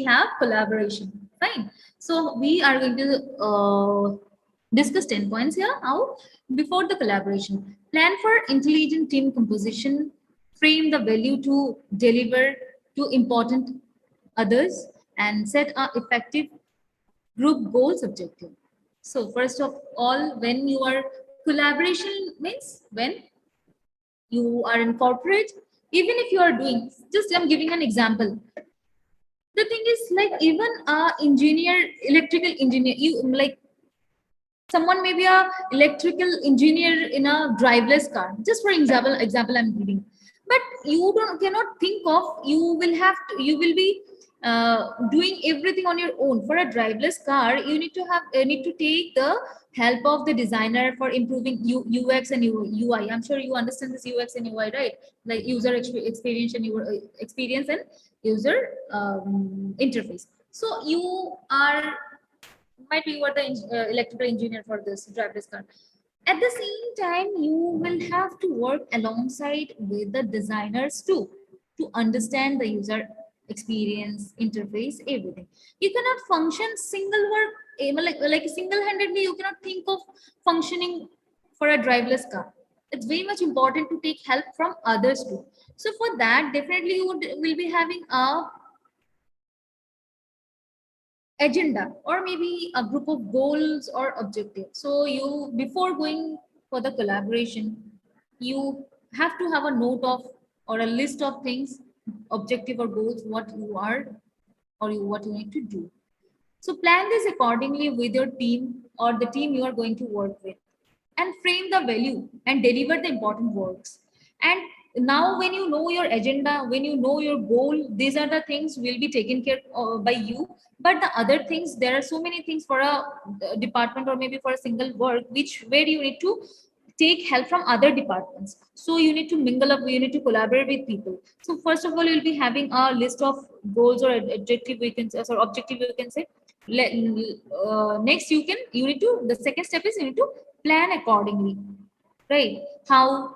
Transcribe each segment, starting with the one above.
we have collaboration. Fine. So we are going to discuss 10 points here. How? Before the collaboration, plan for intelligent team composition, frame the value to deliver to important others, and set a effective group goals objective. So first of all, when you are collaboration means when you are in corporate, even if you are doing, just I'm giving an example. The thing is like even a engineer, electrical engineer, you like someone may be a electrical engineer in a driverless car. Just for example I'm giving. But you don't cannot think of you will have to, you will be doing everything on your own. For a driverless car, you need to have need to take the help of the designer for improving UX and UI. I'm sure you understand this UX and UI, right? Like experience and experience and user interface. So you are might be you are the electrical engineer for this driverless car. At the same time, you will have to work alongside with the designers too to understand the user experience, interface, everything. You cannot function single work like single-handedly. You cannot think of functioning for a driverless car. It's very much important to take help from others too. So for that, definitely you will be having a agenda or maybe a group of goals or objectives. So you before going for the collaboration, you have to have a note of or a list of things, objective or goals, what you are or what you need to do. So plan this accordingly with your team or the team you are going to work with, and frame the value and deliver the important works. And now when you know your agenda, when you know your goal, these are the things will be taken care by you. But the other things, there are so many things for a department or maybe for a single work, which where you need to take help from other departments. So you need to mingle up, you need to collaborate with people. So first of all, you'll be having a list of goals or objective we can say, or objective you can say. Next you need to, the second step is you need to plan accordingly, right? How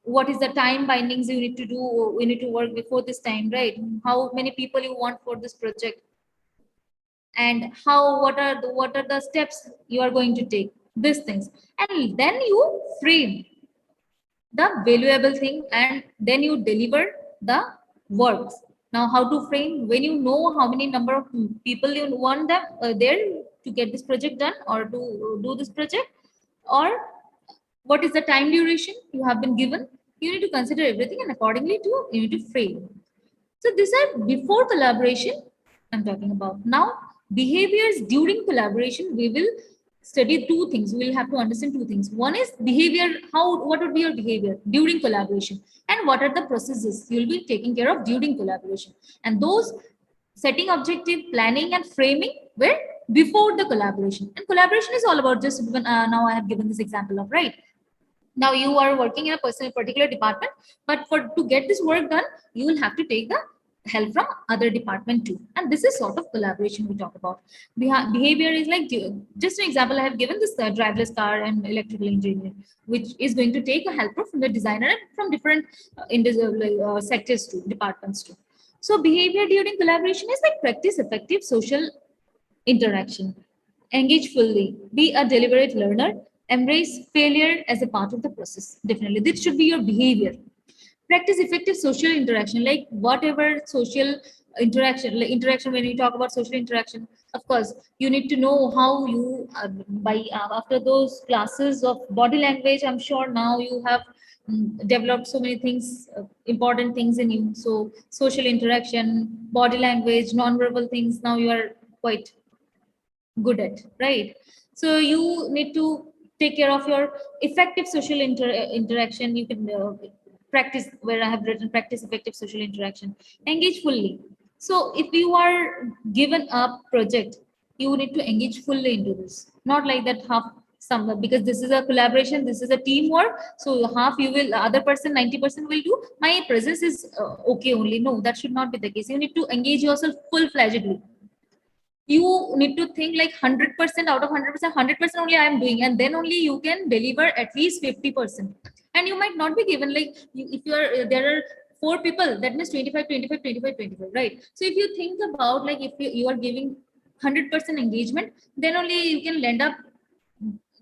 what is the time bindings you need to do, you need to work before this time, right? How many people you want for this project, and how what are the steps you are going to take, these things. And then you frame the valuable thing, and then you deliver the works. Now how to frame, when you know how many number of people you want them there to get this project done or to do this project, or what is the time duration you have been given, you need to consider everything, and accordingly to you need to frame. So these are before collaboration I'm talking about. Now behaviors during collaboration, we will study two things. We will have to understand two things. One is behavior, how what would be your behavior during collaboration, and what are the processes you will be taking care of during collaboration. And those setting objective, planning and framing were before the collaboration. And collaboration is all about just now I have given this example of, right? Now you are working in a particular department, but for to get this work done, you will have to take the help from other department too. And this is sort of collaboration we talk about. Behavior is like, just an example I have given, this driverless car and electrical engineer, which is going to take a helper from the designer and from different sectors too, departments too. So behavior during collaboration is like practice effective social interaction, engage fully, be a deliberate learner, embrace failure as a part of the process. Definitely, this should be your behavior. Practice effective social interaction, like whatever social interaction, like interaction. When we talk about social interaction, of course, you need to know how you by after those classes of body language. I'm sure now you have developed so many things, important things in you. So social interaction, body language, non-verbal things. Now you are quite good at, right? So you need to take care of your effective social interaction. You can practice, where I have written practice effective social interaction, engage fully. So if you are given a project, you need to engage fully into this, not like that half some, because this is a collaboration, this is a teamwork, so half you will, other person 90% will do, my presence is okay only. No, that should not be the case. You need to engage yourself full-fledgedly. You need to think like 100% out of 100%, 100% only I am doing, and then only you can deliver at least 50%. And you might not be given like if you are there are 4 people, that means 25, 25, 25, 25, right? So if you think about, like, if you are giving 100% engagement, then only you can end up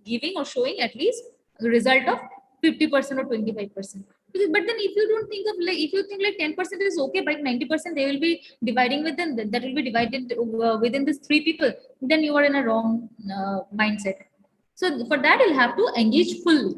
giving or showing at least a result of 50% or 25%. But then if you don't think of, like, if you think like 10% is okay, but 90% they will be dividing within that will be divided within these 3 people, then you are in a wrong mindset. So for that, you'll have to engage fully.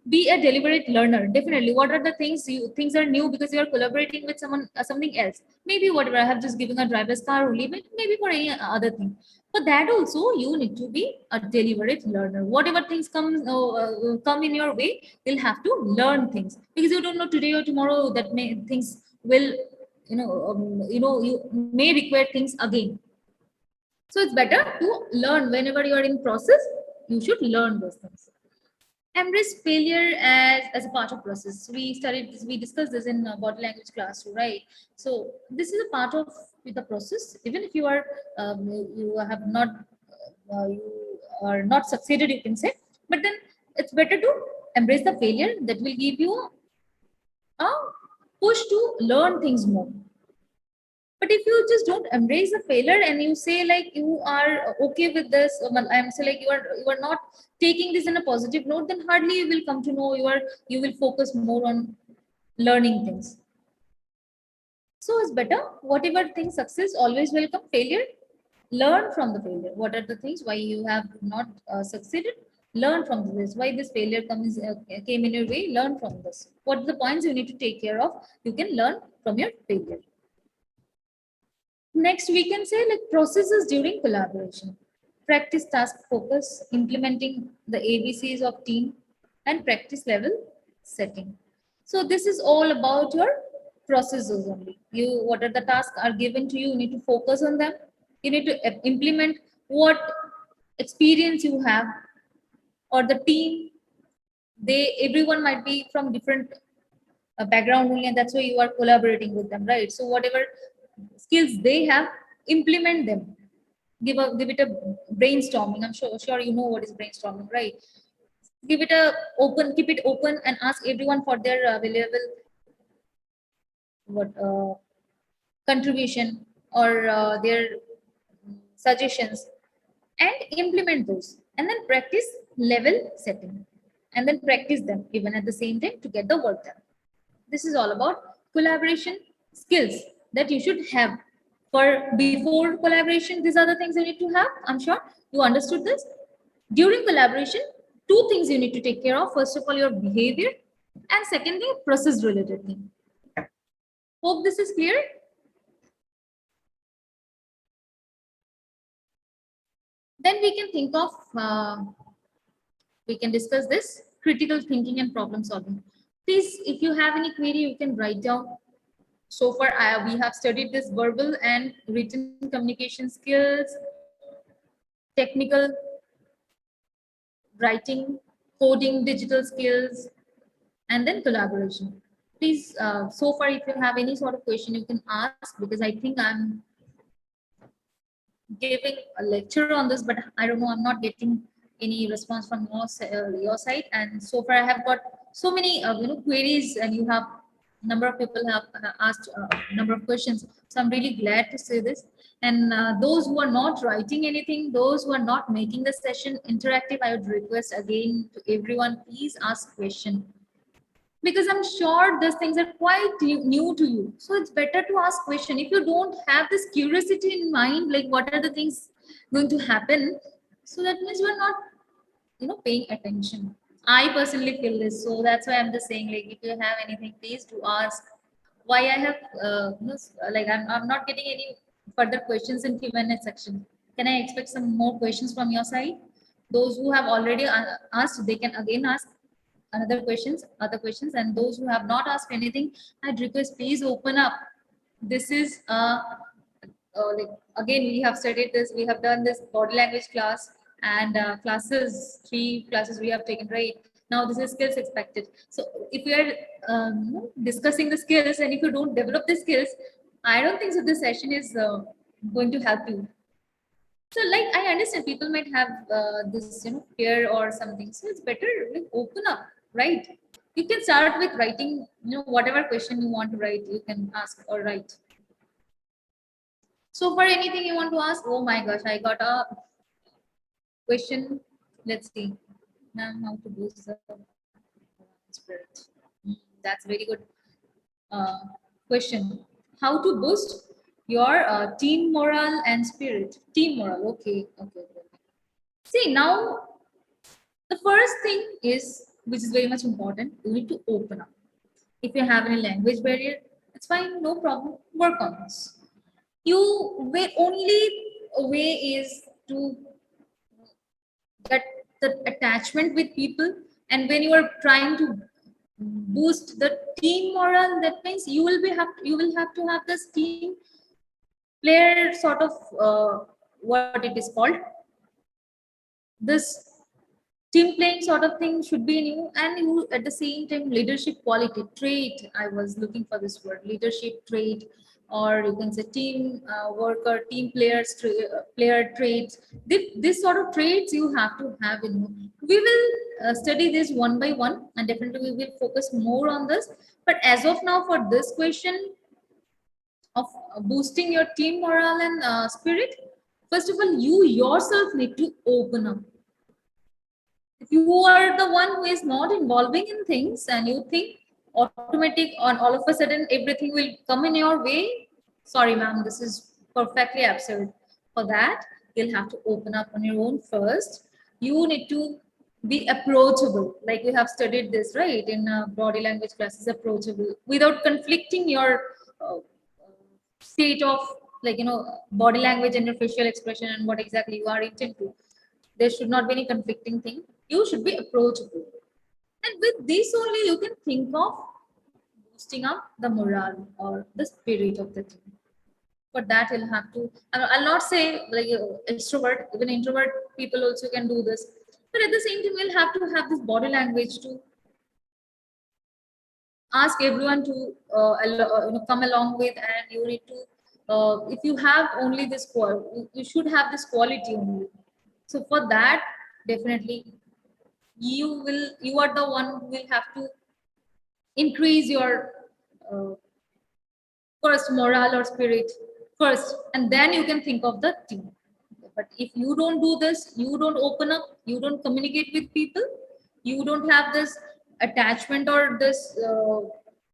Be a deliberate learner. Definitely, what are the things things are new because you are collaborating with someone, something else. Maybe whatever I have just given a driver's car only, but maybe for any other thing. For that also, you need to be a deliberate learner. Whatever things come in your way, you'll have to learn things, because you don't know today or tomorrow that things will, you may require things again. So it's better to learn whenever you are in process. You should learn those things. Embrace failure as a part of process. We studied this, we discussed this in body language class too, right? So this is a part of the process. Even if you are you have not you are not succeeded, you can say, but then it's better to embrace the failure. That will give you a push to learn things more. But if you just don't embrace the failure and you say like you are okay with this, I'm say like you are not taking this in a positive note, then hardly you will come to know, you will focus more on learning things. So it's better, whatever thing success always welcome, failure, learn from the failure. What are the things why you have not succeeded? Learn from this. Why this failure came in your way? Learn from this. What are the points you need to take care of? You can learn from your failure. Next, we can say like processes during collaboration. Practice task focus, implementing the ABCs of team, and practice level setting. So this is all about your processes only. What are the tasks are given to you? You need to focus on them. You need to implement what experience you have, or the team. Everyone might be from different background only, and that's why you are collaborating with them, right? So whatever skills they have, implement them. Give it a brainstorming. I'm sure you know what is brainstorming, right? Give it a open, keep it open, and ask everyone for their available what contribution, or their suggestions, and implement those, and then practice level setting, and then practice them even at the same time to get the work done. This is all about collaboration skills that you should have. For before collaboration, these are the things you need to have. I'm sure you understood this. During collaboration, two things you need to take care of. First of all, your behavior, and secondly, process related thing. Hope this is clear. Then we can think of we can discuss this critical thinking and problem solving. Please, if you have any query, you can write down. So far, we have studied this verbal and written communication skills, technical writing, coding, digital skills, and then collaboration. Please, so far, if you have any sort of question, you can ask, because I think I'm giving a lecture on this, but I don't know, I'm not getting any response from your side. And so far, I have got so many queries, and you have number of people have asked a number of questions. So I'm really glad to say this. And those who are not writing anything, those who are not making the session interactive, I would request again to everyone, please ask question, because I'm sure these things are quite new to you. So it's better to ask question. If you don't have this curiosity in mind, like what are the things going to happen, so that means you are not, paying attention. I personally feel this, so that's why I'm just saying, like, if you have anything, please do ask. Why I have, like, I'm not getting any further questions in Q&A section. Can I expect some more questions from your side? Those who have already asked, they can again ask other questions, and those who have not asked anything, I'd request please open up. This is like, again, we have studied this, we have done this body language class, and three classes we have taken, right? Now this is skills expected. So if we are discussing the skills, and if you don't develop the skills, I don't think so this session is going to help you. So, like, I understand people might have this, fear or something. So it's better, like, open up, right? You can start with writing, whatever question you want to write, you can ask or write. So for anything you want to ask, oh my gosh, I got a question. Let's see. Now how to boost the spirit. That's very good uh, question. How to boost your team morale and spirit? Team morale. Okay. Okay. Okay. See now, the first thing is, which is very much important, you need to open up. If you have any language barrier, it's fine, no problem. Work on this. Only way is to get the attachment with people, and when you are trying to boost the team morale, that means you will have to have this team player sort of what it is called, this team playing sort of thing should be in you, and you at the same time leadership quality trait, I was looking for this word, leadership trait, or you can say team worker, team players player traits. This sort of traits you have to have in you. We will study this one by one, and definitely we will focus more on this, but as of now for this question of boosting your team morale and spirit, first of all you yourself need to open up. If you are the one who is not involving in things and you think automatic on all of a sudden everything will come in your way, sorry ma'am, this is perfectly absurd. For that you'll have to open up on your own first. You need to be approachable, like we have studied this right in body language classes, approachable without conflicting your uh, state of, like body language and your facial expression and what exactly you are intent to. There should not be any conflicting thing. You should be approachable. And with this only, you can think of boosting up the morale or the spirit of the team. For that, you'll have to, I'll not say like extrovert, even introvert people also can do this. But at the same time, you'll have to have this body language to ask everyone to come along with, and you need to, if you have only this you should have this quality only. So for that, definitely you are the one who will have to increase your uh, first morale or spirit first, and then you can think of the team. But if you don't do this, you don't open up, you don't communicate with people, you don't have this attachment or this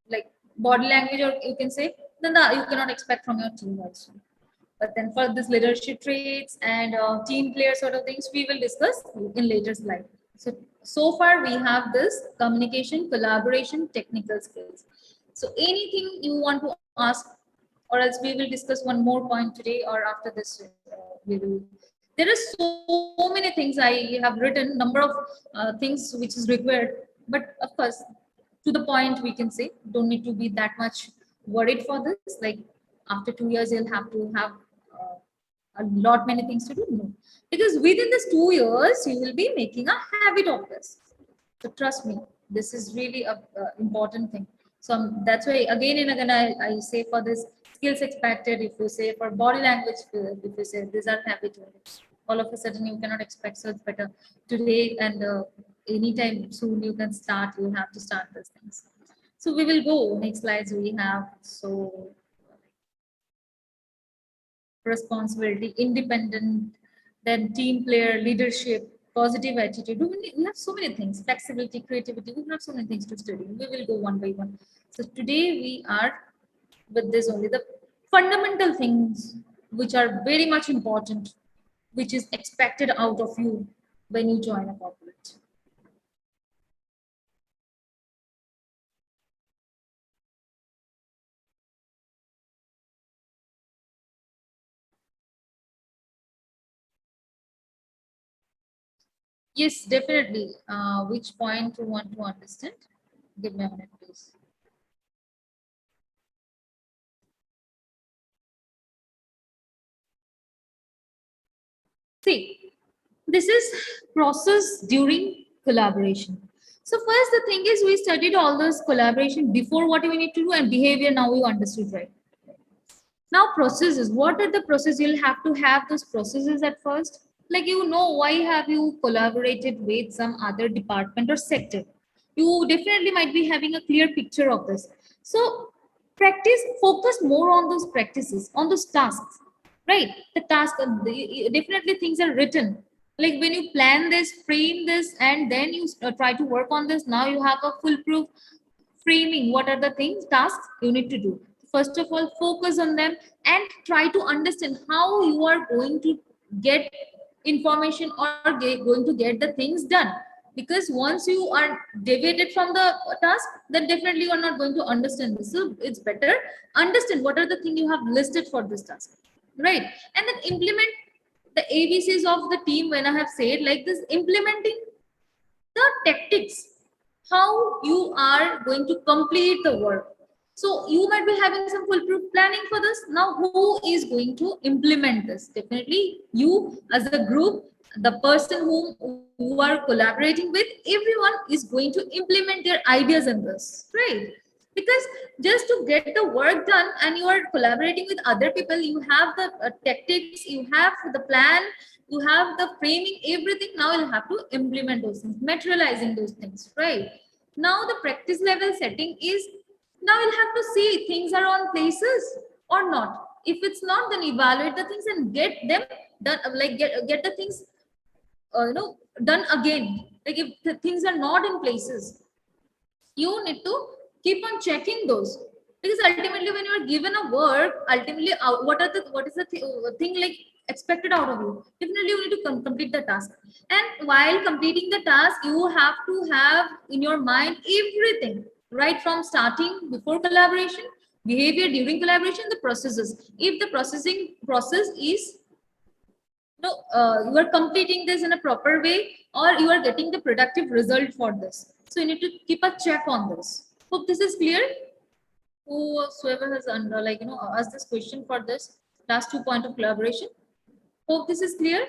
like body language, or you can say, then you cannot expect from your team also. But then for this leadership traits and team player sort of things, we will discuss in later slide. So far we have this communication, collaboration, technical skills. So anything you want to ask, or else we will discuss one more point today, or after this we will. There are so many things I have written, number of things which is required, but of course to the point we can say, don't need to be that much worried for this. Like after 2 years you'll have to have uh, a lot many things to do. No, because within this 2 years you will be making a habit of this. So trust me, this is really a important thing. So that's why again and again I say for this skills expected, if you say for body language, if you say these are habit, all of a sudden you cannot expect. So it's better today, and anytime soon you can start. You have to start these things. So we will go next slides we have. So responsibility, independent, then team player, leadership, positive attitude. We have so many things, flexibility, creativity. We have so many things to study. We will go one by one. So today we are with this only, the fundamental things which are very much important, which is expected out of you when you join a corporate. Yes, definitely. Which point you want to understand? Give me a minute, please. See, this is process during collaboration. So first the thing is, we studied all those collaboration before, what we need to do, and behavior now you understood, right? Now processes, what are the processes? You'll have to have those processes at first. Like why have you collaborated with some other department or sector? You definitely might be having a clear picture of this. So focus more on those practices, on those tasks, right? The task, definitely things are written. Like when you plan this, frame this, and then you try to work on this, now you have a foolproof framing. What are the things, tasks you need to do? First of all, focus on them and try to understand how you are going to get information or going to get the things done. Because once you are deviated from the task, then definitely you are not going to understand this. So it's better understand what are the things you have listed for this task, right? And then implement the ABCs of the team. When I have said like this, implementing the tactics, how you are going to complete the work. So you might be having some foolproof planning for this. Now, who is going to implement this? Definitely you as a group, the person whom you are collaborating with, everyone is going to implement their ideas in this, right? Because just to get the work done and you are collaborating with other people, you have the tactics, you have the plan, you have the framing, everything. Now you'll have to implement those things, materializing those things, right? Now the practice level setting is, now you'll have to see things are on places or not. If it's not, then evaluate the things and get them done, like get the things done again. Like if the things are not in places, you need to keep on checking those. Because ultimately when you are given a work, ultimately what is the thing like expected out of you, definitely you need to complete the task. And while completing the task, you have to have in your mind everything, right from starting before collaboration, behavior during collaboration, the processes. If the processing process is, you are completing this in a proper way, or you are getting the productive result for this. So you need to keep a check on this. Hope this is clear. Whosoever has under, asked this question for this last 2 point of collaboration. Hope this is clear.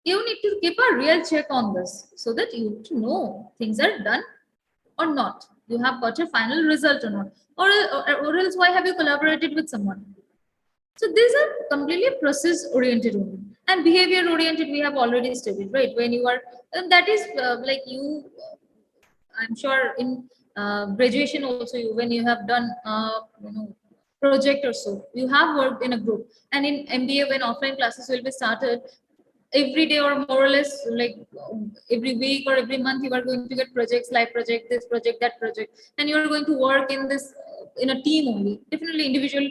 You need to keep a real check on this so that you to know things are done or not. You have got your final result or not, or else why have you collaborated with someone? So these are completely process oriented only, and behavior oriented we have already studied, right? When you are, and that is like you, I'm sure in graduation also, when you have done project or so, you have worked in a group. And in MBA, when offline classes will be started, every day or more or less like every week or every month, you are going to get projects, live project, this project, that project, and you are going to work in this in a team only. Definitely individual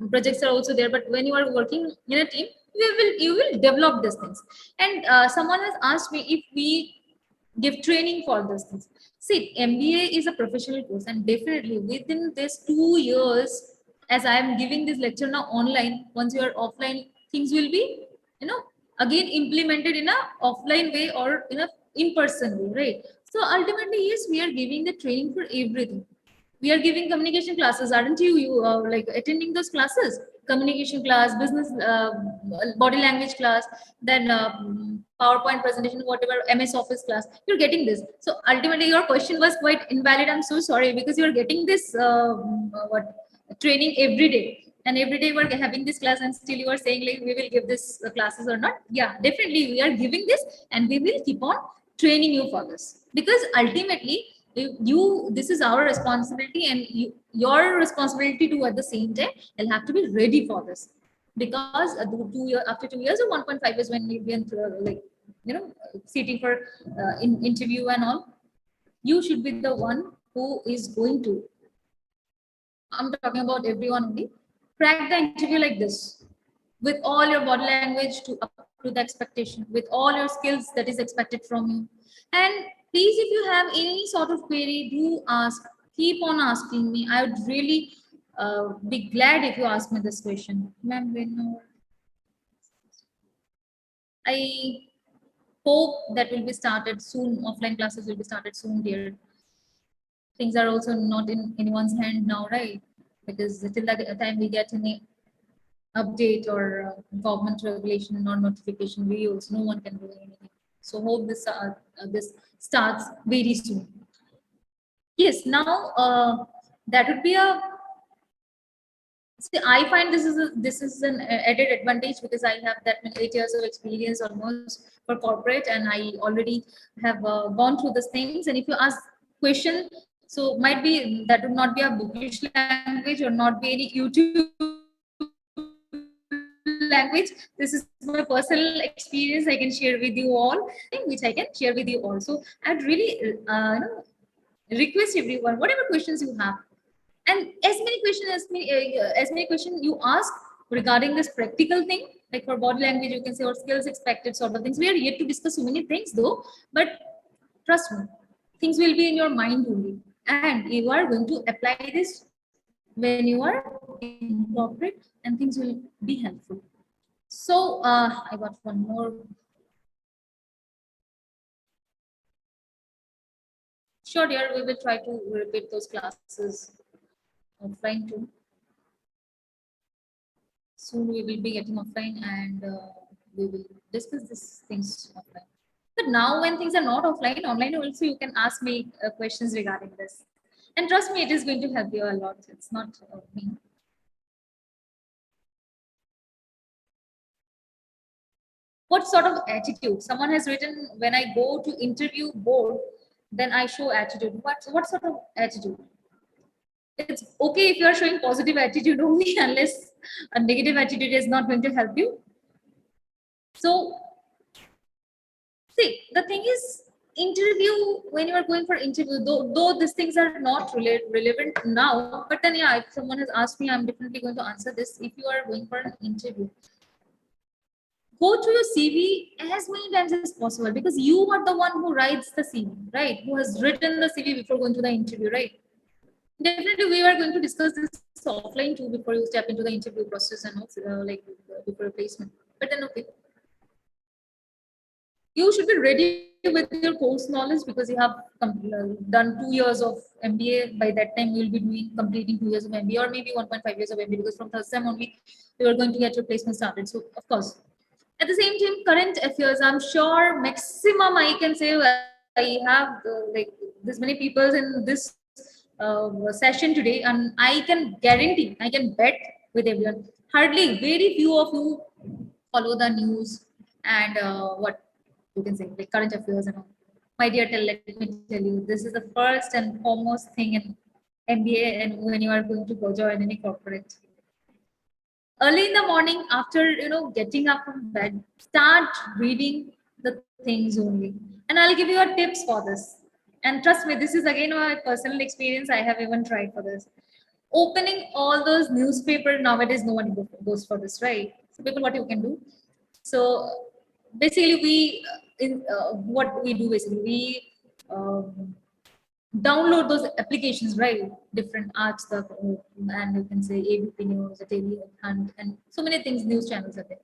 projects are also there, but when you are working in a team, you will develop these things. And someone has asked me if we give training for those things. See, MBA is a professional course, and definitely within this 2 years, as I am giving this lecture now online, once you are offline, things will be, again implemented in a offline way or in a in-person way, right? So ultimately, yes, we are giving the training for everything. We are giving communication classes, aren't you? You like attending those classes, communication class, business, body language class, then PowerPoint presentation, whatever, MS Office class. You're getting this. So ultimately, your question was quite invalid. I'm so sorry, because you're getting this what training every day. And every day we're having this class, and still you are saying like we will give this classes or not. Yeah, definitely we are giving this, and we will keep on training you for this, because ultimately this is our responsibility, and your responsibility too at the same time. You'll have to be ready for this, because after 2 years or 1.5 years, when we went through, like seating for interview and all, you should be the one who is going to, I'm talking about everyone only, crack the interview like this, with all your body language to up to the expectation, with all your skills that is expected from you. And please, if you have any sort of query, do ask. Keep on asking me. I would really be glad if you ask me this question. Ma'am, I hope that will be started soon. Offline classes will be started soon, dear. Things are also not in anyone's hand now, right? Because till the time we get any update or government regulation or notification videos, no one can do anything. So hope this starts very soon. Yes, now that would be a. See, I find this is an added advantage, because I have that many 8 years of experience almost for corporate, and I already have gone through these things. And if you ask question, so might be that would not be a bookish language or not be any YouTube language. This is my personal experience. I can share with you all, which I can share with you also. I'd really request everyone, whatever questions you have, and as many questions you ask regarding this practical thing, like for body language, you can say, or skills expected sort of things. We are yet to discuss so many things though, but trust me, things will be in your mind only, and you are going to apply this when you are in corporate, and things will be helpful. So I got one more. Sure, dear, we will try to repeat those classes offline too. Soon we will be getting offline, and we will discuss these things offline. But now when things are not offline, online also you can ask me questions regarding this. And trust me, it is going to help you a lot. It's not me. What sort of attitude? Someone has written, when I go to interview board, then I show attitude. What sort of attitude? It's okay if you are showing positive attitude only, unless a negative attitude is not going to help you. So see, the thing is, interview, when you are going for interview, though these things are not relevant now, but then yeah, if someone has asked me, I'm definitely going to answer this. If you are going for an interview, go through your CV as many times as possible, because you are the one who writes the CV, right? Who has written the CV before going to the interview, right? Definitely, we are going to discuss this offline too before you step into the interview process and like before placement. But then, okay, you should be ready with your course knowledge, because you have done 2 years of MBA. By that time, you will be completing 2 years of MBA, or maybe 1.5 years of MBA, because from third sem only you are going to get your placement started. So, of course, at the same time, current affairs, I'm sure maximum I can say I have like this many people in this session today, and I can guarantee, I can bet with everyone, hardly very few of you follow the news and what you can say, like current affairs and all. My dear, let me tell you, this is the first and foremost thing in MBA, and when you are going to go join any corporate. Early in the morning, after getting up from bed, start reading the things only. And I'll give you a tips for this. And trust me, this is again my personal experience. I have even tried for this. Opening all those newspaper nowadays, no one goes for this, right? So people, what you can do? So basically, we in what we do basically, we download those applications, right? Different art stuff, and you can say ABP News, Daily Hunt, and so many things, news channels are there.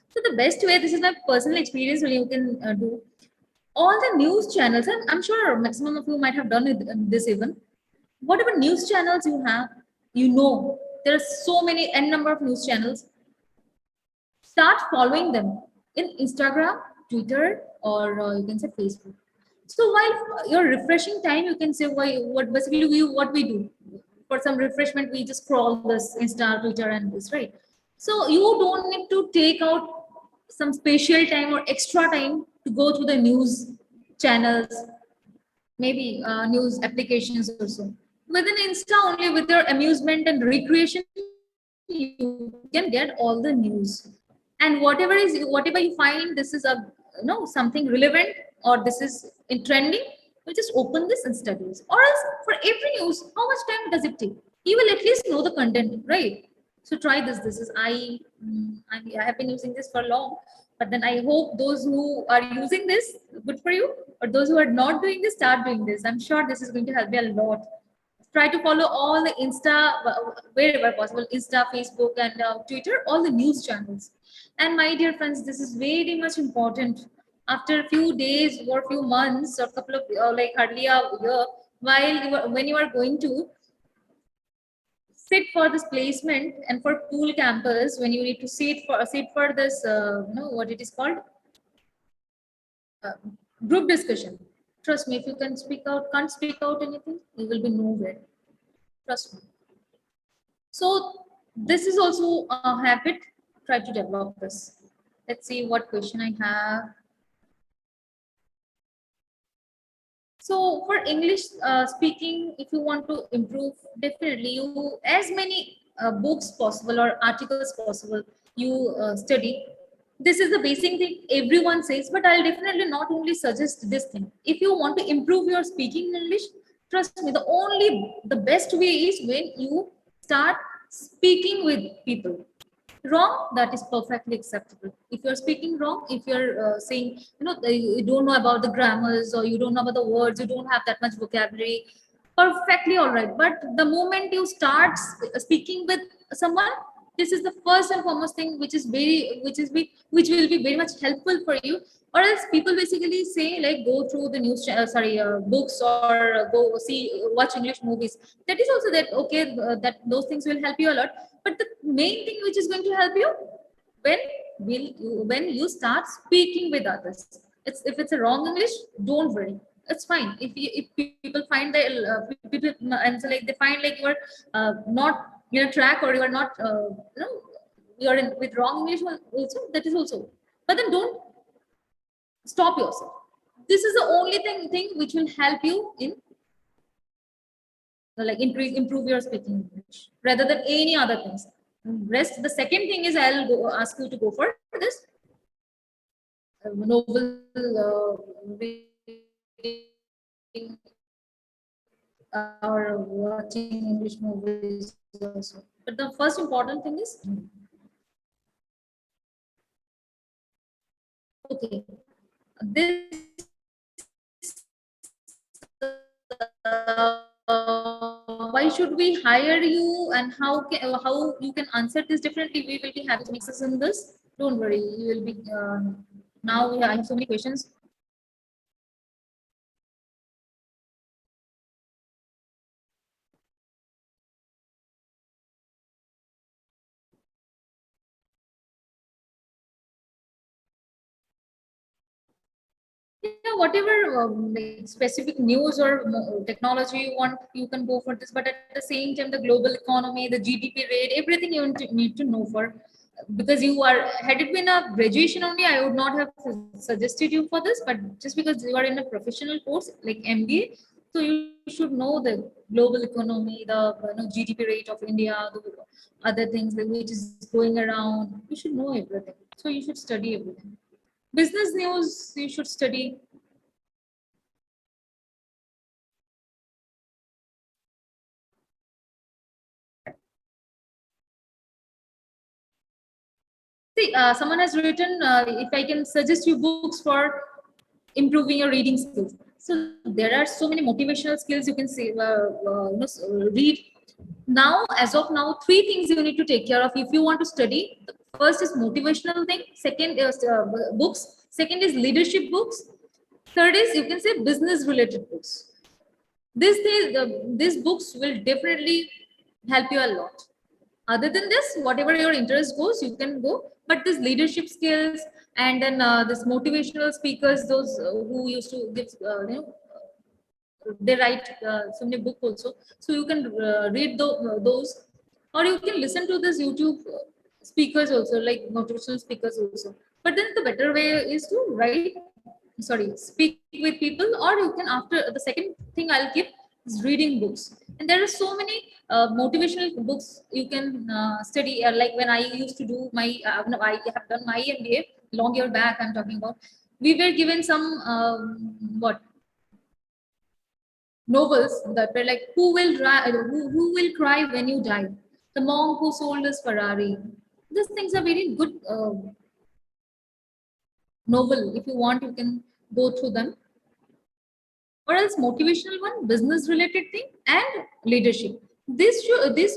So the best way, this is my personal experience, when you can do all the news channels, and I'm sure maximum of you might have done this even. Whatever news channels you have, there are so many n number of news channels. Start following them in Instagram, Twitter, or you can say Facebook. So while you're refreshing time, you can say, why what basically what we do for some refreshment, we just scroll this Insta, Twitter, and this, right? So you don't need to take out some special time or extra time to go through the news channels, maybe news applications also. Within Insta only, with your amusement and recreation, you can get all the news. And whatever you find, this is a something relevant, or this is in trending, you just open this and study it. Or else, for every news, how much time does it take? You will at least know the content, right? So try this. This is I have been using this for long, but then I hope those who are using this, good for you. Or those who are not doing this, start doing this. I'm sure this is going to help you a lot. Try to follow all the Insta, wherever possible, Insta, Facebook, and Twitter, all the news channels. And my dear friends, this is very much important. After a few days or few months or couple of like hardly a year, when you are going to sit for this placement and for pool campus, when you need to sit for this what it is called, uh, group discussion. Trust me, if you can't speak out anything, you will be nowhere. Trust me. So this is also a habit. Try to develop this. Let's see what question I have. So for English speaking, if you want to improve, definitely you as many books possible or articles possible you study. This is the basic thing everyone says, but I'll definitely not only suggest this thing. If you want to improve your speaking English, trust me, the best way is when you start speaking with people. Wrong, that is perfectly acceptable. If you're speaking wrong, if you're saying, you don't know about the grammars, or you don't know about the words, you don't have that much vocabulary, perfectly all right. But the moment you start speaking with someone, this is the first and foremost thing which is which will be very much helpful for you. Or else people basically say like go through the books, or go see watch English movies. That is also that okay, that those things will help you a lot. But the main thing which is going to help you, when when you start speaking with others. It's if it's a wrong English, don't worry, it's fine. If people find that people, and so like they find like you're not in a track, or you are not you're in with wrong English also, that is also. But then don't stop yourself. This is the only thing which will help you in like improve your speaking English rather than any other things. Rest, the second thing is I'll ask you to go for this novel reading or watching English movies also. But the first important thing is okay. This why should we hire you, and how you can answer this differently? We will be having mixes in this. Don't worry, you will be. Now we have so many questions. Yeah, whatever like specific news or technology you want, you can go for this. But at the same time, the global economy, the GDP rate, everything you need to know for. Because you are, had it been a graduation only, I would not have suggested you for this. But just because you are in a professional course like MBA, so you should know the global economy, the GDP rate of India, the other things like which is going around. You should know everything. So you should study everything. Business news, you should study. See, someone has written, if I can suggest you books for improving your reading skills. So there are so many motivational skills you can say, read. Now, as of now, three things you need to take care of if you want to study. The first is motivational thing. Second is books. Second is leadership books. Third is you can say business related books. These books will definitely help you a lot. Other than this, whatever your interest goes, you can go. But this leadership skills, and then this motivational speakers, those who used to give they write so many book also, so you can read those, or you can listen to this YouTube speakers also, like motivational speakers also. But then the better way is to write, sorry, speak with people. Or you can, after the second thing I'll give is reading books. And there are so many motivational books you can study, like when I used to do my no, I have done my MBA long year back, I'm talking about. We were given some what novels that were like who will cry when you die, the monk who sold his Ferrari. These things are very good novel. If you want, you can go through them. Or else motivational one, business related thing, and leadership. These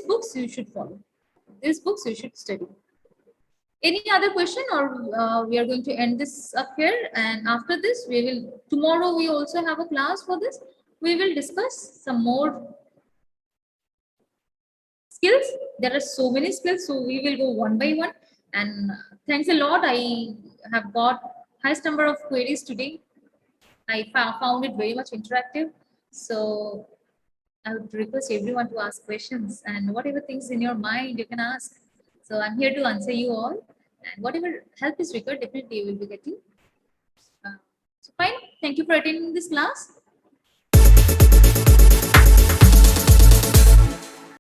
books you should follow. These books you should study. Any other question, or we are going to end this up here? And after this, we will tomorrow we also have a class for this. We will discuss some more skills. There are so many skills, so we will go one by one. And thanks a lot. I have got highest number of queries today. I found it very much interactive. So I would request everyone to ask questions, and whatever things in your mind you can ask. So I'm here to answer you all, and whatever help is required, definitely you will be getting. Uh, so fine. Thank you for attending this class.